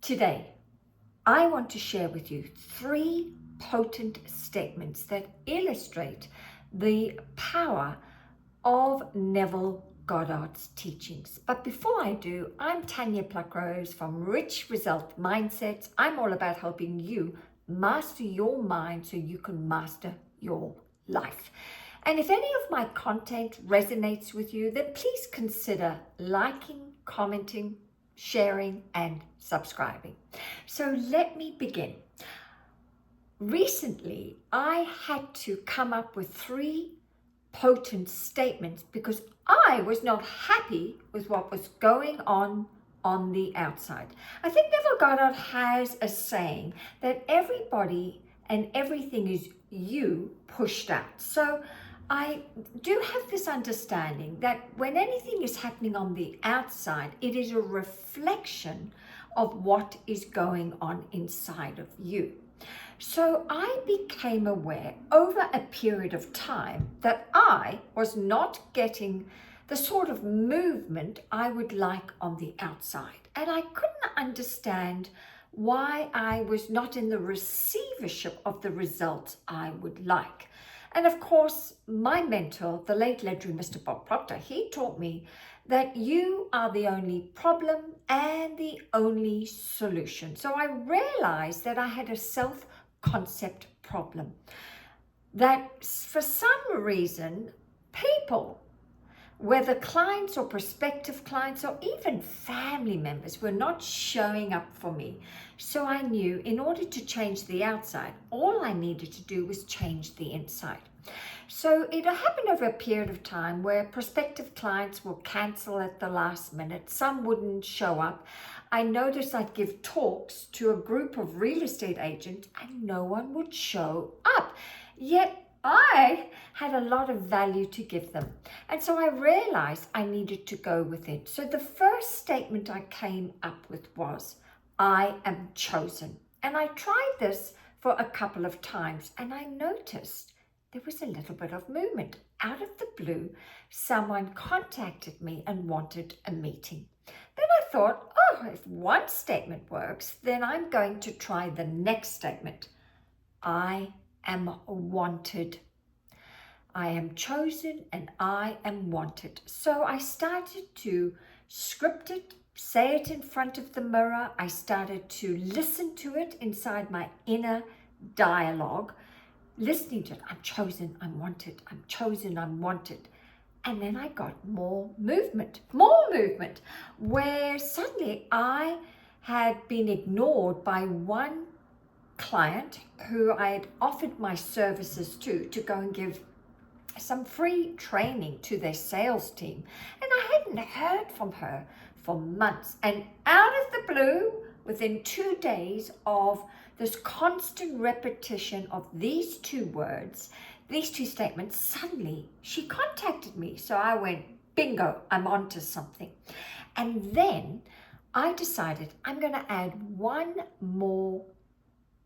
Today, I want to share with you 3 potent statements that illustrate the power of Neville Goddard's teachings. But before I do, I'm Tanya Pluckrose from Rich Result Mindsets. I'm all about helping you master your mind so you can master your life. And if any of my content resonates with you, then please consider liking, commenting, sharing, and subscribing. So let me begin. Recently, I had to come up with 3 potent statements because I was not happy with what was going on the outside. I think Neville Goddard has a saying that everybody and everything is you pushed out. So I do have this understanding that when anything is happening on the outside, it is a reflection of what is going on inside of you. So I became aware over a period of time that I was not getting the sort of movement I would like on the outside. And I couldn't understand why I was not in the receivership of the results I would like. And of course, my mentor, the late legendary Mr. Bob Proctor, he taught me that you are the only problem and the only solution. So I realized that I had a self-concept problem. That for some reason, people, whether clients or prospective clients or even family members, were not showing up for me. So I knew in order to change the outside, all I needed to do was change the inside. So it happened over a period of time where prospective clients will cancel at the last minute. Some wouldn't show up. I noticed I'd give talks to a group of real estate agents and no one would show up. Yet I had a lot of value to give them. And so I realized I needed to go with it. So the first statement I came up with was, I am chosen. And I tried this for a couple of times and I noticed there was a little bit of movement. Out of the blue, someone contacted me and wanted a meeting. Then I thought, oh, if one statement works, then I'm going to try the next statement. I am wanted. I am chosen and I am wanted. So I started to script it, say it in front of the mirror. I started to listen to it inside my inner dialogue, listening to it. I'm chosen, I'm wanted. I'm chosen, I'm wanted. And then I got more movement, where suddenly I had been ignored by one client who I had offered my services to go and give some free training to their sales team. And I hadn't heard from her for months. And out of the blue, within 2 days of this constant repetition of these 2 words, these 2 statements, suddenly she contacted me. So I went, bingo, I'm onto something. And then I decided I'm going to add one more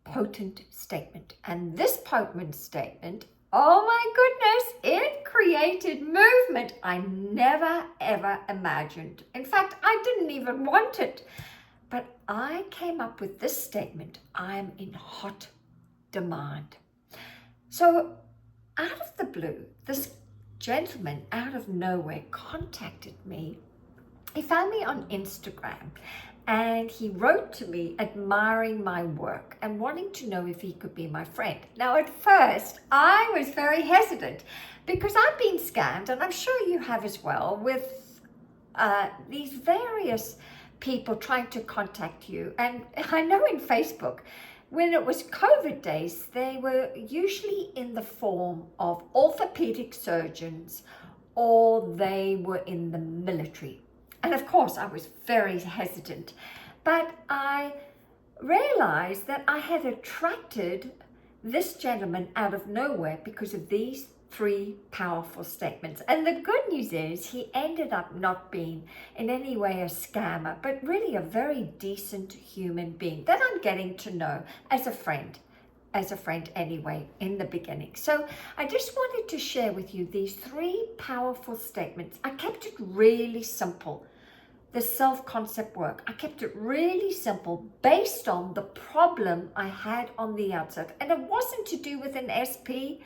potent statement. And this potent statement, oh my goodness, it created movement I never ever imagined. In fact, I didn't even want it. But I came up with this statement, I'm in hot demand. So out of the blue, this gentleman out of nowhere contacted me. He found me on Instagram and he wrote to me admiring my work and wanting to know if he could be my friend. Now, at first, I was very hesitant because I've been scammed, and I'm sure you have as well, with these various people trying to contact you. And I know in Facebook, when it was COVID days, they were usually in the form of orthopedic surgeons or they were in the military. And of course, I was very hesitant, but I realized that I had attracted this gentleman out of nowhere because of these 3 powerful statements. And the good news is he ended up not being in any way a scammer, but really a very decent human being that I'm getting to know as a friend anyway in the beginning. So I just wanted to share with you these 3 powerful statements. I kept it really simple. the self-concept work. I kept it really simple based on the problem I had on the outside. And it wasn't to do with an SP,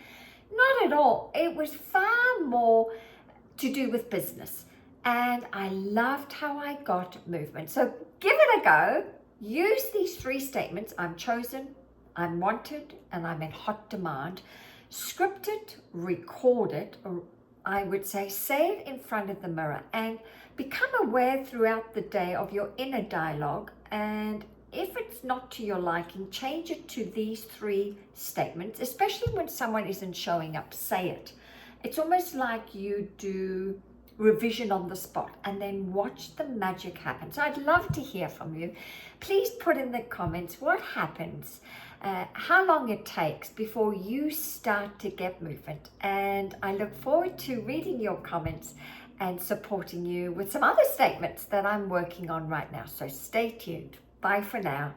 not at all. It was far more to do with business. And I loved how I got movement. So give it a go. Use these 3 statements. I'm chosen, I'm wanted, and I'm in hot demand. Script it, record it, or I would say it in front of the mirror, and become aware throughout the day of your inner dialogue. And if it's not to your liking, change it to these 3 statements, especially when someone isn't showing up. Say it. It's almost like you do revision on the spot and then watch the magic happen. So I'd love to hear from you. Please put in the comments what happens, how long it takes before you start to get movement. And I look forward to reading your comments and supporting you with some other statements that I'm working on right now. So stay tuned. Bye for now.